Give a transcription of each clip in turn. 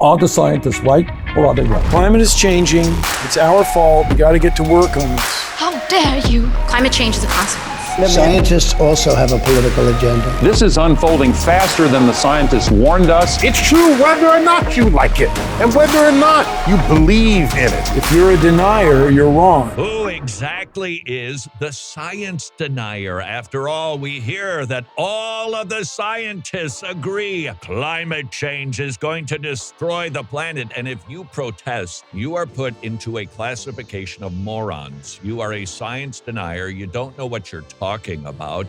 Are the scientists right or are they wrong? Climate is changing. It's our fault. We got to get to work on this. How dare you? Climate change is a consequence. Scientists also have a political agenda. This is unfolding faster than the scientists warned us. It's true whether or not you like it, and whether or not you believe in it. If you're a denier, you're wrong. Who exactly is the science denier? After all, we hear that all of the scientists agree climate change is going to destroy the planet. And if you protest, you are put into a classification of morons. You are a science denier. You don't know what you're talking about.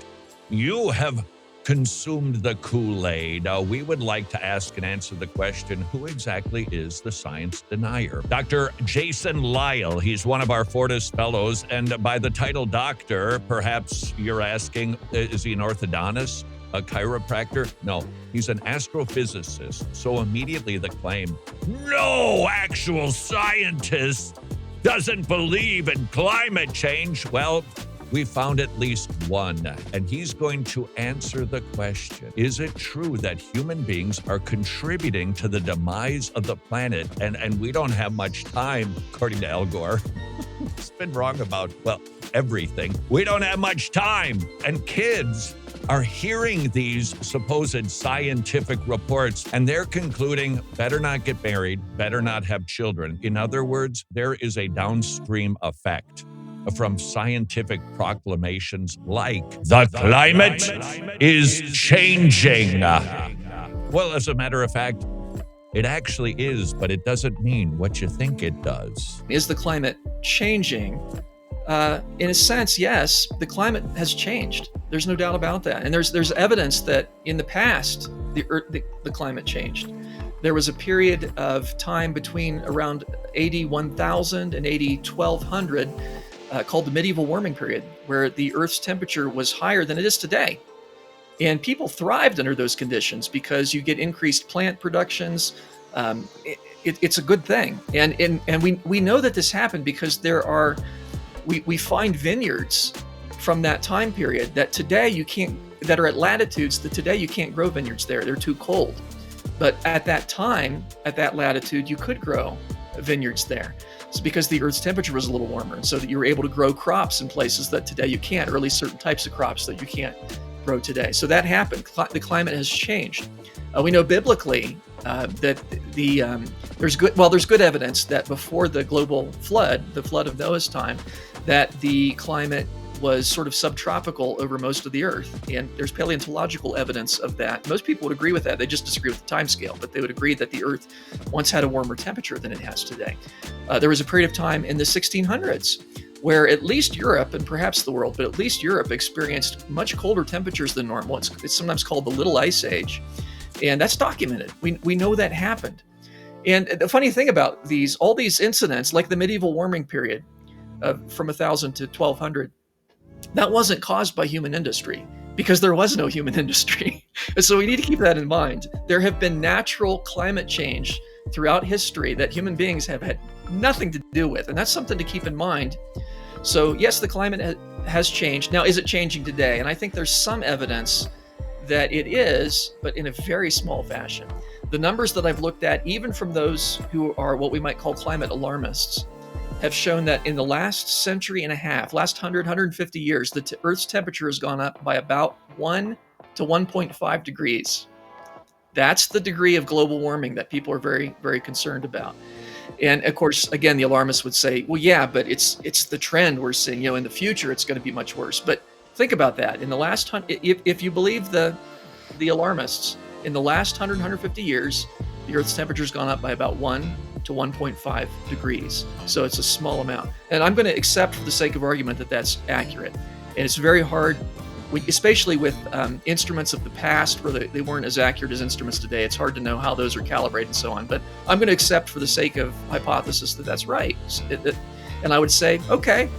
You have consumed the Kool-Aid. We would like to ask and answer the question, who exactly is the science denier? Dr. Jason Lisle, he's one of our Fortis fellows, and by the title doctor, perhaps you're asking, is he an orthodontist, a chiropractor? No, he's an astrophysicist. So immediately the claim, no actual scientist doesn't believe in climate change. Well, we found at least one, and he's going to answer the question, is it true that human beings are contributing to the demise of the planet? And we don't have much time, according to Al Gore. He's been wrong about, well, everything. We don't have much time. And kids are hearing these supposed scientific reports, and they're concluding, better not get married, better not have children. In other words, there is a downstream effect from scientific proclamations like, the climate is changing. Well, as a matter of fact, it actually is, but it doesn't mean what you think it does. Is the climate changing? In a sense, yes, the climate has changed. There's no doubt about that. And there's evidence that in the past, the climate changed. There was a period of time between around AD 1000 and AD 1200 called the medieval warming period, where the Earth's temperature was higher than it is today. And people thrived under those conditions because you get increased plant productions. It's a good thing. And we know that this happened because we find vineyards from that time period that today you can't, that are at latitudes that today you can't grow vineyards there. They're too cold. But at that time, at that latitude, you could grow vineyards there. It's because the Earth's temperature was a little warmer, and so that you were able to grow crops in places that today you can't, or at least certain types of crops that you can't grow today. So that happened. The climate has changed. We know biblically that there's good evidence that before the global flood, the flood of Noah's time, that the climate was sort of subtropical over most of the Earth. And there's paleontological evidence of that. Most people would agree with that. They just disagree with the time scale, but they would agree that the Earth once had a warmer temperature than it has today. There was a period of time in the 1600s where at least Europe, and perhaps the world, but at least Europe experienced much colder temperatures than normal. It's sometimes called the Little Ice Age. And that's documented. We know that happened. And the funny thing about all these incidents, like the medieval warming period from 1000 to 1200, that wasn't caused by human industry because there was no human industry. And so we need to keep that in mind. There have been natural climate change throughout history that human beings have had nothing to do with. And that's something to keep in mind. So yes, the climate has changed. Now, is it changing today? And I think there's some evidence that it is, but in a very small fashion. The numbers that I've looked at, even from those who are what we might call climate alarmists, have shown that in the last century and a half, last 150 years, the Earth's temperature has gone up by about 1 to 1.5 degrees. That's the degree of global warming that people are very, very concerned about. And of course, again, the alarmists would say, well, yeah, but it's the trend we're seeing. In the future, it's going to be much worse. But think about that. In the last, if you believe the alarmists, in the last 150 years, the Earth's temperature has gone up by about 1 to 1.5 degrees. So it's a small amount. And I'm going to accept for the sake of argument that that's accurate. And it's very hard, especially with instruments of the past where they weren't as accurate as instruments today. It's hard to know how those are calibrated and so on. But I'm going to accept for the sake of hypothesis that that's right. And I would say, okay,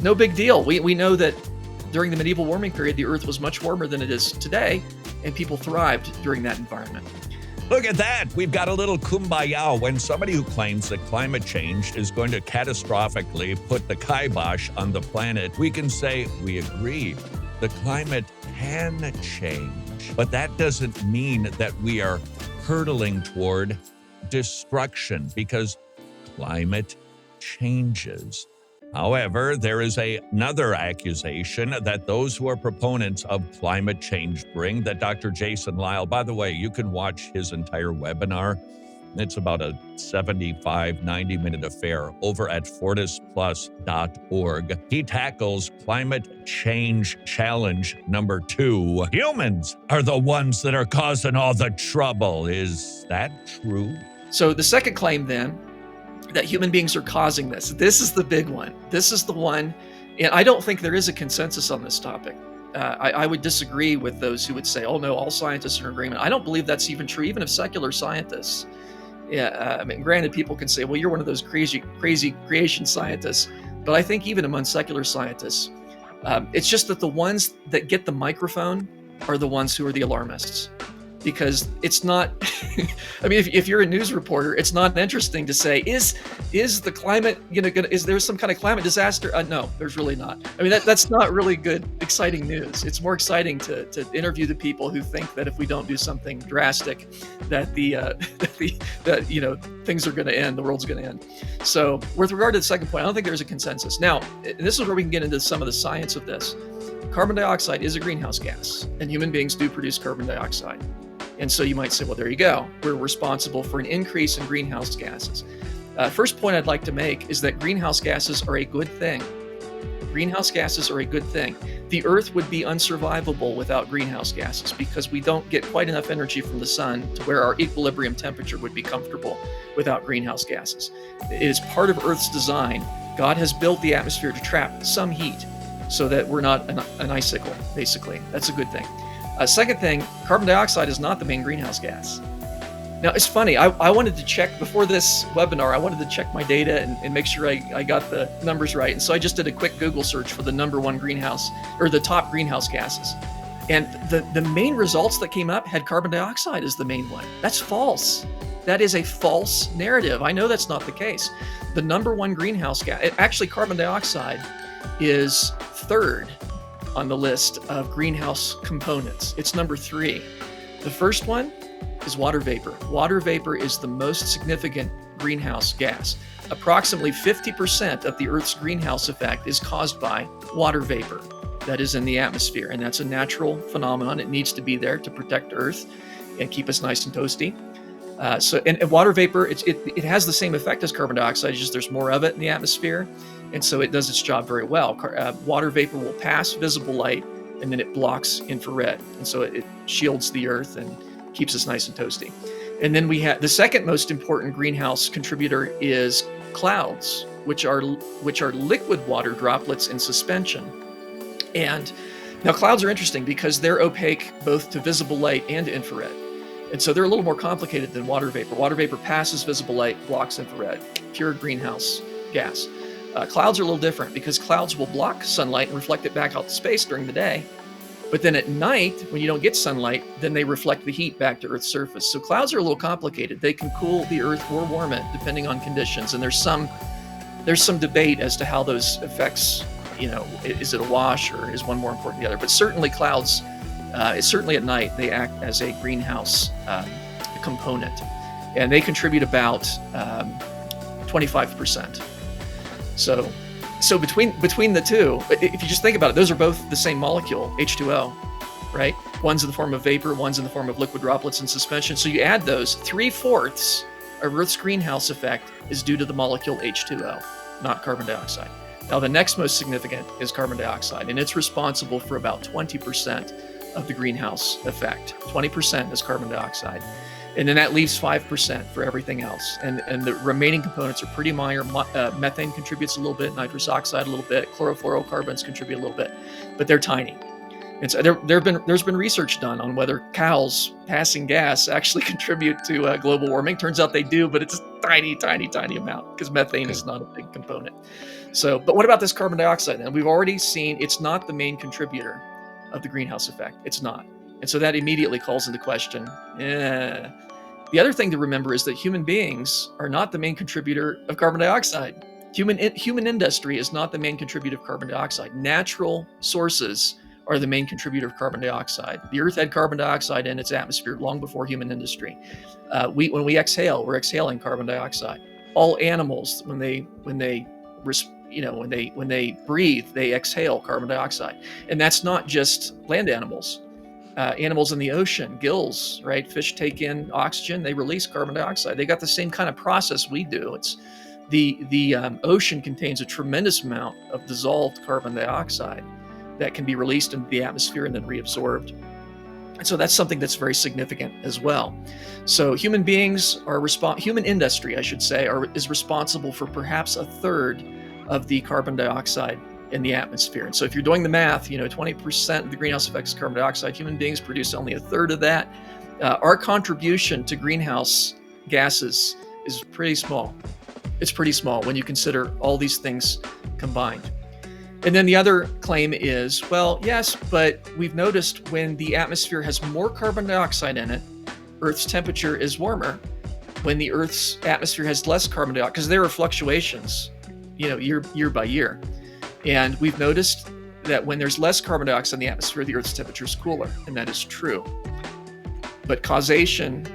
no big deal. We know that during the medieval warming period, the Earth was much warmer than it is today, and people thrived during that environment. Look at that. We've got a little kumbaya when somebody who claims that climate change is going to catastrophically put the kibosh on the planet. We can say we agree. The climate can change, but that doesn't mean that we are hurtling toward destruction because climate changes. However, there is another accusation that those who are proponents of climate change bring, that Dr. Jason Lisle, by the way, you can watch his entire webinar. It's about a 75, 90-minute affair over at fortisplus.org. He tackles climate change challenge number 2. Humans are the ones that are causing all the trouble. Is that true? So the second claim then, that human beings are causing this. This is the big one. This is the one, and I don't think there is a consensus on this topic. I would disagree with those who would say, oh no, all scientists are in agreement. I don't believe that's even true, even of secular scientists. I mean, granted, people can say, well, you're one of those crazy creation scientists, but I think even among secular scientists, it's just that the ones that get the microphone are the ones who are the alarmists. Because it's not, I mean, if you're a news reporter, it's not interesting to say, is the climate, is there some kind of climate disaster? No, there's really not. I mean, that's not really good, exciting news. It's more exciting to interview the people who think that if we don't do something drastic, that things are going to end, the world's going to end. So with regard to the second point, I don't think there's a consensus. Now, this is where we can get into some of the science of this. Carbon dioxide is a greenhouse gas, and human beings do produce carbon dioxide. And so you might say, well, there you go. We're responsible for an increase in greenhouse gases. First point I'd like to make is that greenhouse gases are a good thing. Greenhouse gases are a good thing. The Earth would be unsurvivable without greenhouse gases because we don't get quite enough energy from the sun to where our equilibrium temperature would be comfortable without greenhouse gases. It is part of Earth's design. God has built the atmosphere to trap some heat so that we're not an icicle, basically. That's a good thing. Second thing, carbon dioxide is not the main greenhouse gas. Now, it's funny, I wanted to check, before this webinar, I wanted to check my data and make sure I got the numbers right. And so I just did a quick Google search for the number one greenhouse, or the top greenhouse gases. And the main results that came up had carbon dioxide as the main one. That's false. That is a false narrative. I know that's not the case. The number one greenhouse gas, actually carbon dioxide is third on the list of greenhouse components. It's number 3. The first one is water vapor. Water vapor is the most significant greenhouse gas. Approximately 50% of the Earth's greenhouse effect is caused by water vapor that is in the atmosphere, and that's a natural phenomenon. It needs to be there to protect Earth and keep us nice and toasty. And water vapor, it has the same effect as carbon dioxide, it's just there's more of it in the atmosphere. And so it does its job very well. Water vapor will pass visible light, and then it blocks infrared. And so it shields the Earth and keeps us nice and toasty. And then we have the second most important greenhouse contributor is clouds, which are liquid water droplets in suspension. And now clouds are interesting because they're opaque both to visible light and infrared. And so they're a little more complicated than water vapor. Water vapor passes visible light, blocks infrared, pure greenhouse gas. Clouds are a little different because clouds will block sunlight and reflect it back out to space during the day. But then at night, when you don't get sunlight, then they reflect the heat back to Earth's surface. So clouds are a little complicated. They can cool the Earth or warm it depending on conditions. And there's some debate as to how those effects, is it a wash or is one more important than the other? But certainly clouds, certainly at night, they act as a greenhouse component. And they contribute about 25%. So between the two, if you just think about it, those are both the same molecule, H2O, right? One's in the form of vapor, one's in the form of liquid droplets in suspension. So you add those, 3/4 of Earth's greenhouse effect is due to the molecule H2O, not carbon dioxide. Now, the next most significant is carbon dioxide, and it's responsible for about 20% of the greenhouse effect. 20% is carbon dioxide. And then that leaves 5% for everything else. And the remaining components are pretty minor. Methane contributes a little bit, nitrous oxide a little bit, chlorofluorocarbons contribute a little bit, but they're tiny. And so there's been research done on whether cows passing gas actually contribute to global warming. Turns out they do, but it's a tiny, tiny, tiny amount because methane is not a big component. So, but what about this carbon dioxide then? We've already seen it's not the main contributor of the greenhouse effect. It's not. And so that immediately calls into question. The other thing to remember is that human beings are not the main contributor of carbon dioxide. Human industry is not the main contributor of carbon dioxide. Natural sources are the main contributor of carbon dioxide. The Earth had carbon dioxide in its atmosphere long before human industry. When we exhale, we're exhaling carbon dioxide. All animals, when they breathe, they exhale carbon dioxide, and that's not just land animals. Animals in the ocean, gills, right? Fish take in oxygen, they release carbon dioxide. They got the same kind of process we do. It's the ocean contains a tremendous amount of dissolved carbon dioxide that can be released into the atmosphere and then reabsorbed. And so that's something that's very significant as well. So human beings are human industry, I should say, is responsible for perhaps a third of the carbon dioxide in the atmosphere. And so if you're doing the math, 20% of the greenhouse effects is carbon dioxide. Human beings produce only a third of that. Our contribution to greenhouse gases is pretty small. It's pretty small when you consider all these things combined. And then the other claim is, well, yes, but we've noticed when the atmosphere has more carbon dioxide in it, Earth's temperature is warmer. When the Earth's atmosphere has less carbon dioxide, because there are fluctuations, year by year. And we've noticed that when there's less carbon dioxide in the atmosphere, the Earth's temperature is cooler, and that is true. But causation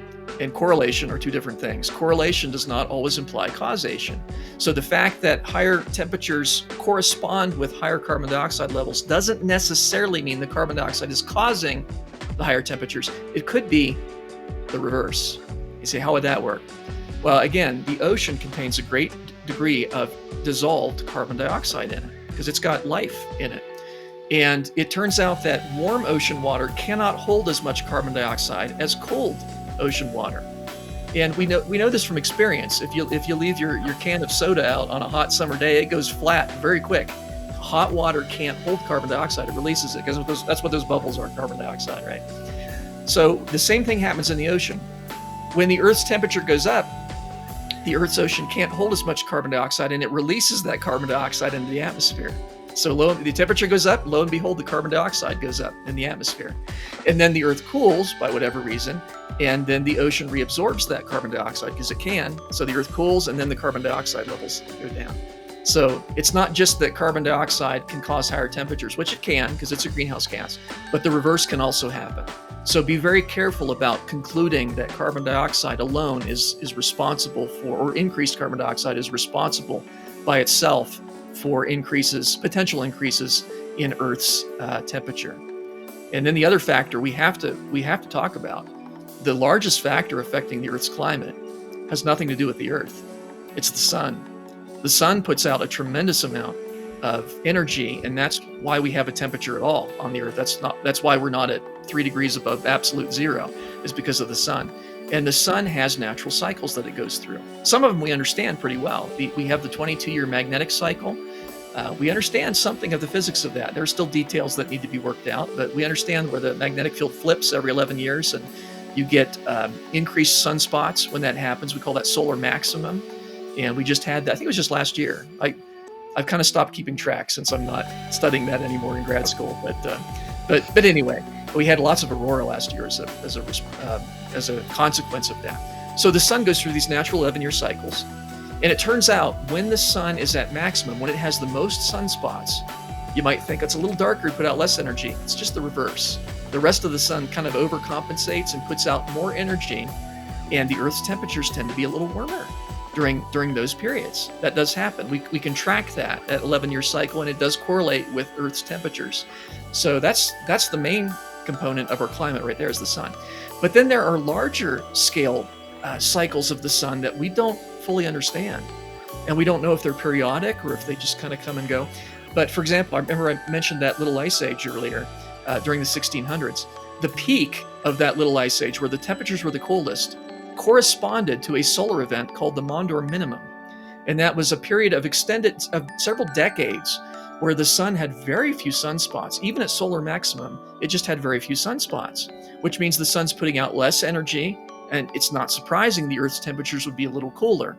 and correlation are two different things. Correlation does not always imply causation. So the fact that higher temperatures correspond with higher carbon dioxide levels doesn't necessarily mean the carbon dioxide is causing the higher temperatures. It could be the reverse. You say, how would that work? Well, again, the ocean contains a great degree of dissolved carbon dioxide in it because it's got life in it. And it turns out that warm ocean water cannot hold as much carbon dioxide as cold ocean water. And we know this from experience. If you leave your can of soda out on a hot summer day, it goes flat very quick. Hot water can't hold carbon dioxide. It releases it because that's what those bubbles are, carbon dioxide, right? So the same thing happens in the ocean. When the Earth's temperature goes up, the Earth's ocean can't hold as much carbon dioxide, and it releases that carbon dioxide into the atmosphere. So the temperature goes up, lo and behold, the carbon dioxide goes up in the atmosphere. And then the Earth cools by whatever reason, and then the ocean reabsorbs that carbon dioxide because it can. So the Earth cools, and then the carbon dioxide levels go down. So it's not just that carbon dioxide can cause higher temperatures, which it can because it's a greenhouse gas, but the reverse can also happen. So be very careful about concluding that carbon dioxide alone is responsible for, or increased carbon dioxide is responsible by itself for potential increases in Earth's temperature. And then the other factor we have to talk about, the largest factor affecting the Earth's climate has nothing to do with the Earth. It's the sun. The sun puts out a tremendous amount of energy, and that's why we have a temperature at all on the Earth. That's why we're not at 3 degrees above absolute zero, is because of the sun. And the sun has natural cycles that it goes through. Some of them we understand pretty well. We have the 22-year magnetic cycle. We understand something of the physics of that. There are still details that need to be worked out, but we understand where the magnetic field flips every 11 years, and you get increased sunspots when that happens. We call that solar maximum. And we just had that, I think it was just last year. I've kind of stopped keeping track since I'm not studying that anymore in grad school. But anyway, we had lots of aurora last year as a consequence of that. So the sun goes through these natural 11-year cycles, and it turns out when the sun is at maximum, when it has the most sunspots, you might think it's a little darker, put out less energy. It's just the reverse. The rest of the sun kind of overcompensates and puts out more energy, and the Earth's temperatures tend to be a little warmer during those periods. That does happen. We can track that at 11-year cycle, and it does correlate with Earth's temperatures. So that's the main component of our climate right there is the sun. But then there are larger scale cycles of the sun that we don't fully understand. And we don't know if they're periodic or if they just kind of come and go. But for example, I remember I mentioned that little ice age earlier during the 1600s. The peak of that little ice age, where the temperatures were the coldest, corresponded to a solar event called the Mondor Minimum. And that was a period of several decades where the sun had very few sunspots. Even at solar maximum, it just had very few sunspots, which means the sun's putting out less energy, and it's not surprising the Earth's temperatures would be a little cooler.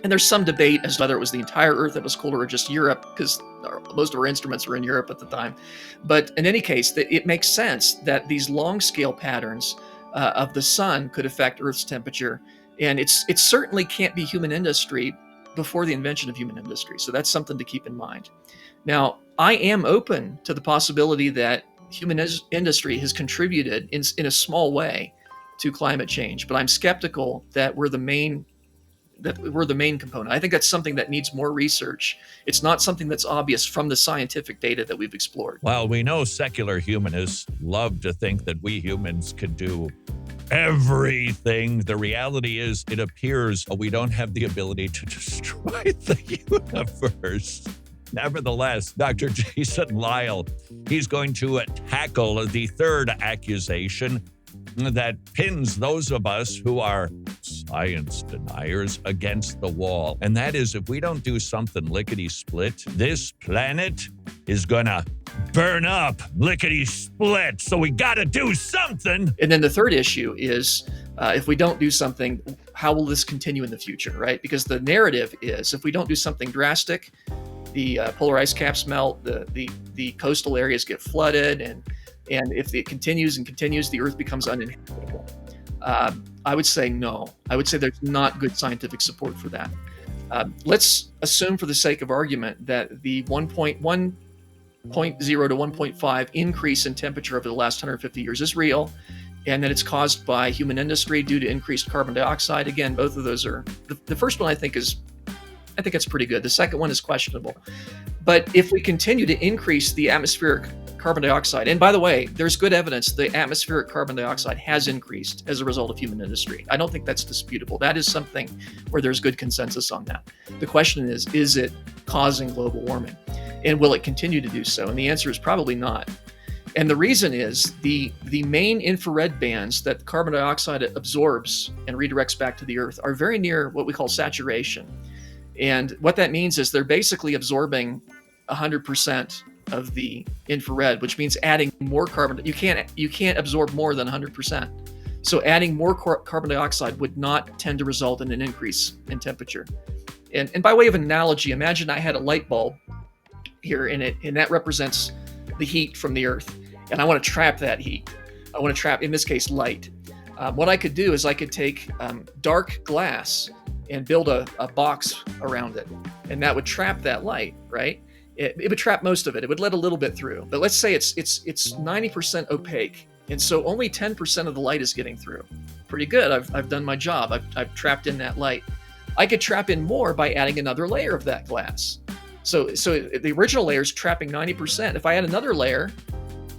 And there's some debate as to whether it was the entire Earth that was cooler or just Europe, because most of our instruments were in Europe at the time. But in any case, it makes sense that these long-scale patterns of the sun could affect Earth's temperature. And it certainly can't be human industry before the invention of human industry. So that's something to keep in mind. Now, I am open to the possibility that human industry has contributed in a small way to climate change, but I'm skeptical that we're the main component. I think that's something that needs more research. It's not something that's obvious from the scientific data that we've explored. Well, we know secular humanists love to think that we humans could do everything. The reality is, it appears we don't have the ability to destroy the universe. Nevertheless, Dr. Jason Lisle, he's going to tackle the third accusation that pins those of us who are science deniers against the wall. And that is, if we don't do something lickety-split, this planet is gonna burn up lickety-split. So we gotta do something. And then the third issue is, if we don't do something, how will this continue in the future, right? Because the narrative is, if we don't do something drastic, the polar ice caps melt, the coastal areas get flooded, and if it continues and continues, the Earth becomes uninhabitable. I would say no. I would say there's not good scientific support for that. Let's assume, for the sake of argument, that the 1.0 to 1.5 increase in temperature over the last 150 years is real, and that it's caused by human industry due to increased carbon dioxide. Again, both of those are, the first one I think it's pretty good. The second one is questionable. But if we continue to increase the atmospheric carbon dioxide, and by the way, there's good evidence the atmospheric carbon dioxide has increased as a result of human industry. I don't think that's disputable. That is something where there's good consensus on that. The question is it causing global warming? And will it continue to do so? And the answer is probably not. And the reason is the main infrared bands that carbon dioxide absorbs and redirects back to the Earth are very near what we call saturation. And what that means is they're basically absorbing 100% of the infrared, which means adding more carbon. You can't absorb more than 100%. So adding more carbon dioxide would not tend to result in an increase in temperature. And by way of analogy, imagine I had a light bulb here in it, and that represents the heat from the Earth. And I want to trap that heat. I want to trap, in this case, light. What I could do is I could take dark glass and build a box around it, and that would trap that light, right? It would trap most of it. It would let a little bit through, but let's say it's 90% opaque, and so only 10% of the light is getting through. Pretty good. I've done my job. I've trapped in that light. I could trap in more by adding another layer of that glass. So the original layer is trapping 90%. If I add another layer,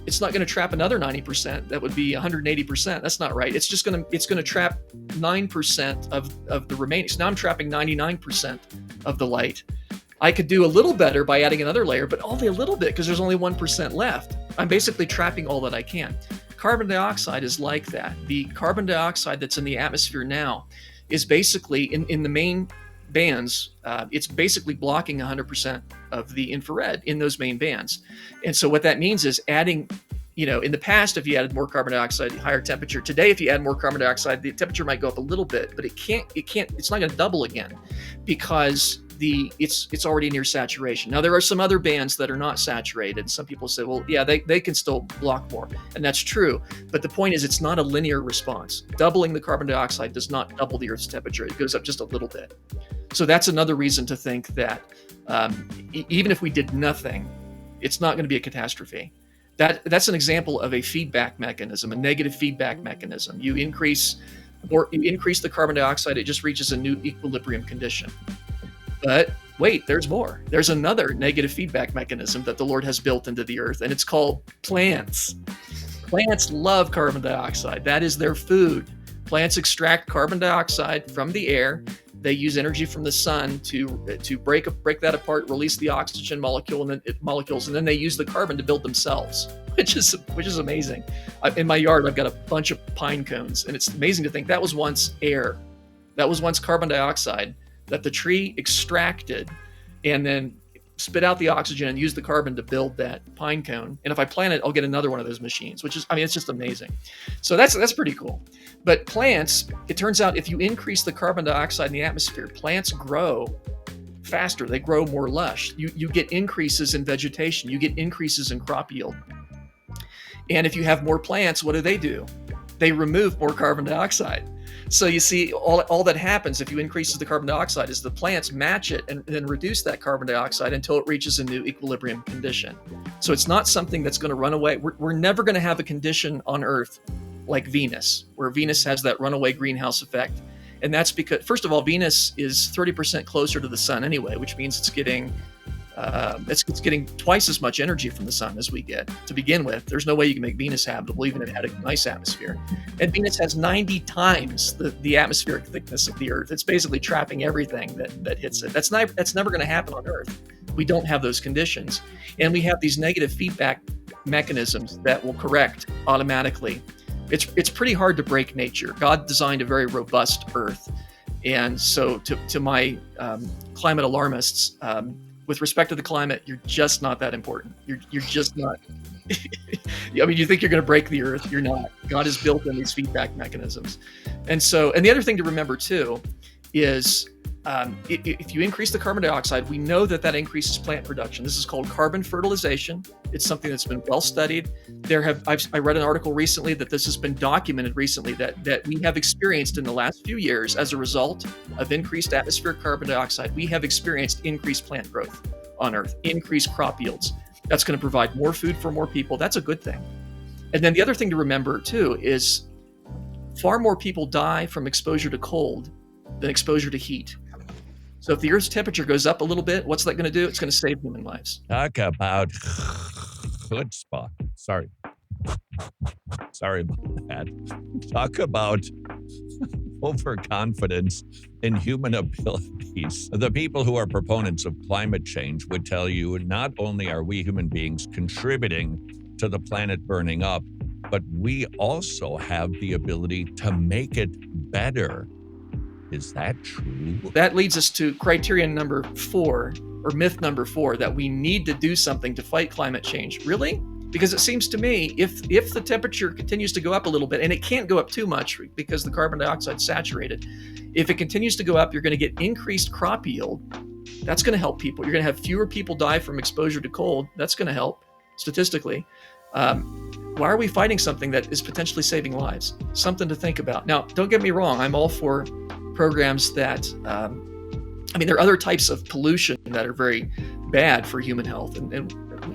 it's not going to trap another 90%. That would be 180%. That's not right. It's going to trap 9% of the remaining. So now I'm trapping 99% of the light. I could do a little better by adding another layer, but only a little bit because there's only 1% left. I'm basically trapping all that I can. Carbon dioxide is like that. The carbon dioxide that's in the atmosphere now is basically in the main bands, it's basically blocking 100% of the infrared in those main bands. And so what that means is adding, in the past, if you added more carbon dioxide, higher temperature. Today, if you add more carbon dioxide, the temperature might go up a little bit, but it's not going to double again because it's already near saturation. Now, there are some other bands that are not saturated. Some people say, well, yeah, they can still block more. And that's true. But the point is, it's not a linear response. Doubling the carbon dioxide does not double the Earth's temperature. It goes up just a little bit. So that's another reason to think that even if we did nothing, it's not going to be a catastrophe. That's an example of a feedback mechanism, a negative feedback mechanism. You increase the carbon dioxide, it just reaches a new equilibrium condition. But wait, there's more. There's another negative feedback mechanism that the Lord has built into the earth, and it's called plants. Plants love carbon dioxide. That is their food. Plants extract carbon dioxide from the air. They use energy from the sun to break that apart, release the oxygen molecules, and then they use the carbon to build themselves, which is amazing. In my yard, I've got a bunch of pine cones, and it's amazing to think that was once air. That was once carbon dioxide that the tree extracted and then spit out the oxygen and use the carbon to build that pine cone. And if I plant it, I'll get another one of those machines, it's just amazing. So that's pretty cool. But plants, it turns out if you increase the carbon dioxide in the atmosphere, plants grow faster. They grow more lush. You get increases in vegetation. You get increases in crop yield. And if you have more plants, what do? They remove more carbon dioxide. So you see, all that happens if you increase the carbon dioxide is the plants match it and then reduce that carbon dioxide until it reaches a new equilibrium condition. So it's not something that's going to run away. We're never going to have a condition on Earth like Venus, where Venus has that runaway greenhouse effect. And that's because, first of all, Venus is 30% closer to the sun anyway, which means it's getting twice as much energy from the sun as we get to begin with. There's no way you can make Venus habitable, even if it had a nice atmosphere. And Venus has 90 times the atmospheric thickness of the Earth. It's basically trapping everything that hits it. That's never going to happen on Earth. We don't have those conditions. And we have these negative feedback mechanisms that will correct automatically. It's pretty hard to break nature. God designed a very robust Earth. And so to my climate alarmists, with respect to the climate, you're just not that important. You're just not. I mean, you think you're going to break the Earth. You're not. God has built in these feedback mechanisms. And the other thing to remember too is if you increase the carbon dioxide, we know that increases plant production. This is called carbon fertilization. It's something that's been well studied. I read an article recently that this has been documented recently that we have experienced in the last few years as a result of increased atmospheric carbon dioxide. We have experienced increased plant growth on Earth, increased crop yields. That's going to provide more food for more people. That's a good thing. And then the other thing to remember too is far more people die from exposure to cold than exposure to heat. So if the Earth's temperature goes up a little bit, what's that going to do? It's going to save human lives. Talk about chutzpah. Sorry about that. Talk about overconfidence in human abilities. The people who are proponents of climate change would tell you not only are we human beings contributing to the planet burning up, but we also have the ability to make it better. Is that true? That leads us to criterion number 4, or myth number 4, that we need to do something to fight climate change. Really? Because it seems to me, if the temperature continues to go up a little bit, and it can't go up too much because the carbon dioxide is saturated, if it continues to go up, you're going to get increased crop yield. That's going to help people. You're going to have fewer people die from exposure to cold. That's going to help statistically. Why are we fighting something that is potentially saving lives? Something to think about. Now, don't get me wrong. I'm all for programs that, there are other types of pollution that are very bad for human health. And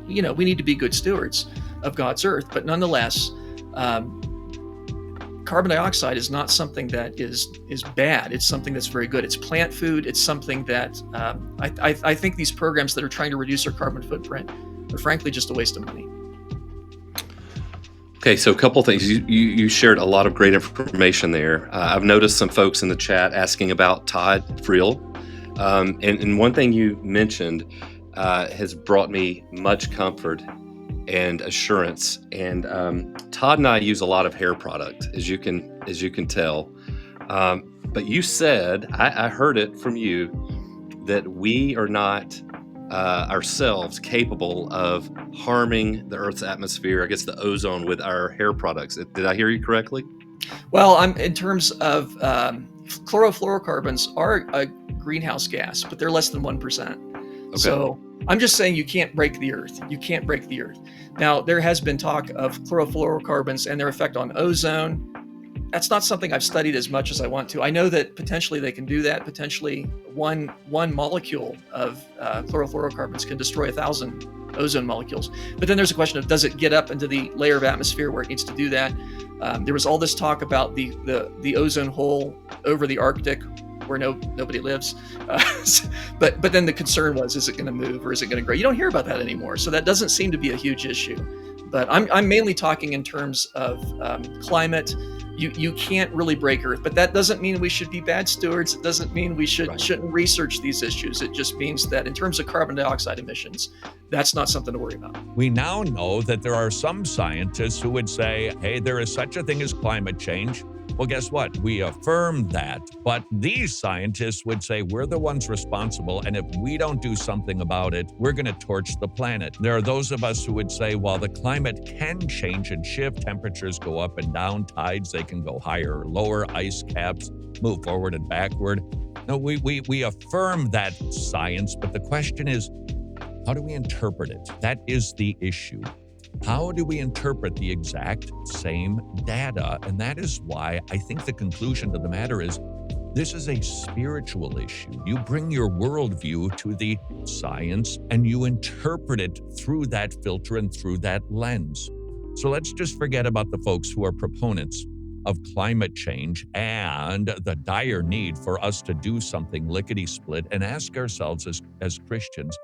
we need to be good stewards of God's earth. But nonetheless, carbon dioxide is not something that is bad. It's something that's very good. It's plant food. It's something that I think these programs that are trying to reduce our carbon footprint are frankly just a waste of money. Okay, so a couple things. You shared a lot of great information there. I've noticed some folks in the chat asking about Todd Friel. And one thing you mentioned has brought me much comfort and assurance. And Todd and I use a lot of hair product, as you can tell. But you said, I heard it from you, that we are not ourselves capable of harming the Earth's atmosphere, I guess the ozone, with our hair products. Did I hear you correctly? Well, in terms of chlorofluorocarbons are a greenhouse gas, but they're less than 1%. Okay. So I'm just saying you can't break the Earth. You can't break the Earth. Now, there has been talk of chlorofluorocarbons and their effect on ozone. That's not something I've studied as much as I want to. I know that potentially they can do that. Potentially one molecule of chlorofluorocarbons can destroy 1,000 ozone molecules. But then there's a question of, does it get up into the layer of atmosphere where it needs to do that? There was all this talk about the ozone hole over the Arctic where nobody lives. But then the concern was, is it going to move or is it going to grow? You don't hear about that anymore. So that doesn't seem to be a huge issue. But I'm mainly talking in terms of climate. You can't really break Earth, but that doesn't mean we should be bad stewards. It doesn't mean we shouldn't research these issues. It just means that in terms of carbon dioxide emissions, that's not something to worry about. We now know that there are some scientists who would say, hey, there is such a thing as climate change. Well, guess what? We affirm that. But these scientists would say we're the ones responsible, and if we don't do something about it, we're going to torch the planet. There are those of us who would say, while the climate can change and shift, temperatures go up and down, tides, they can go higher or lower, ice caps move forward and backward. No, we affirm that science, but the question is, how do we interpret it? That is the issue. How do we interpret the exact same data? And that is why I think the conclusion to the matter is this is a spiritual issue. You bring your worldview to the science and you interpret it through that filter and through that lens. So let's just forget about the folks who are proponents of climate change and the dire need for us to do something lickety-split and ask ourselves as Christians,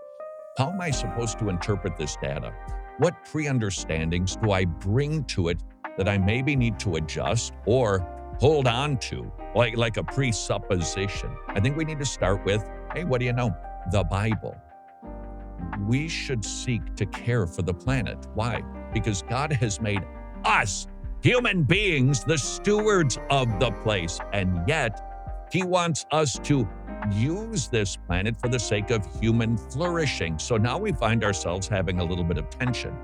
how am I supposed to interpret this data? What pre-understandings do I bring to it that I maybe need to adjust or hold on to, like a presupposition? I think we need to start with, hey, what do you know? The Bible. We should seek to care for the planet. Why? Because God has made us, human beings, the stewards of the place. And yet, He wants us to use this planet for the sake of human flourishing. So now we find ourselves having a little bit of tension.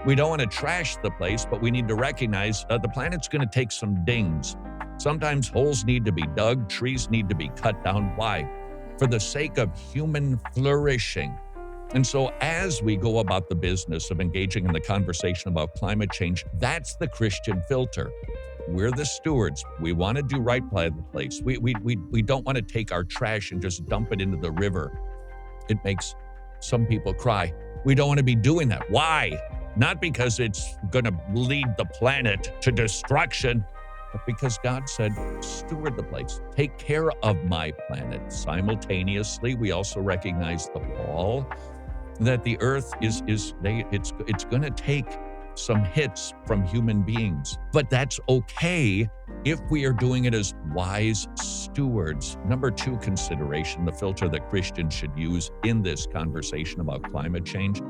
We don't want to trash the place, but we need to recognize the planet's going to take some dings. Sometimes holes need to be dug, trees need to be cut down. Why? For the sake of human flourishing. And so as we go about the business of engaging in the conversation about climate change, that's the Christian filter. We're the stewards. We want to do right by the place. We don't want to take our trash and just dump it into the river. It makes some people cry. We don't want to be doing that. Why? Not because it's going to lead the planet to destruction, but because God said, steward the place. Take care of my planet. Simultaneously, we also recognize the fall that the earth it's going to take some hits from human beings, but that's okay if we are doing it as wise stewards. Number 2 consideration, the filter that Christians should use in this conversation about climate change,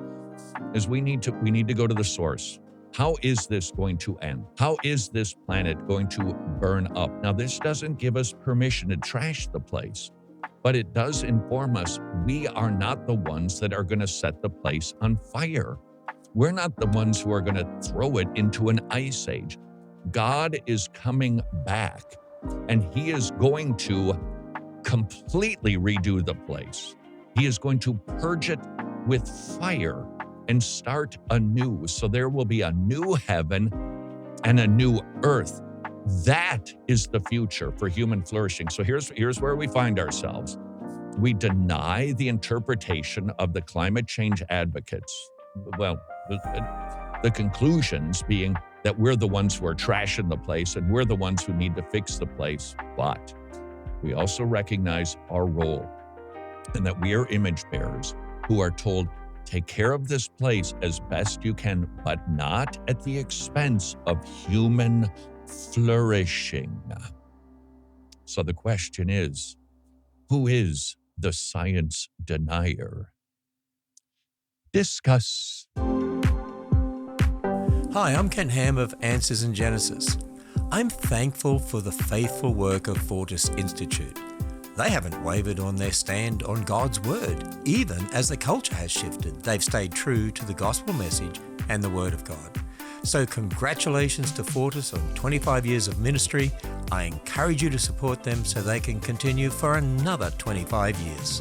is we need to go to the source. How is this going to end? How is this planet going to burn up? Now, this doesn't give us permission to trash the place, but it does inform us we are not the ones that are going to set the place on fire. We're not the ones who are going to throw it into an ice age. God is coming back, and He is going to completely redo the place. He is going to purge it with fire and start anew. So there will be a new heaven and a new earth. That is the future for human flourishing. So here's where we find ourselves. We deny the interpretation of the climate change advocates. Well, the conclusions being that we're the ones who are trashing the place and we're the ones who need to fix the place. But we also recognize our role and that we are image bearers who are told, take care of this place as best you can, but not at the expense of human flourishing. So the question is, who is the science denier? Discuss. Hi, I'm Ken Ham of Answers in Genesis. I'm thankful for the faithful work of Fortis Institute. They haven't wavered on their stand on God's Word. Even as the culture has shifted, they've stayed true to the gospel message and the Word of God. So congratulations to Fortis on 25 years of ministry. I encourage you to support them so they can continue for another 25 years.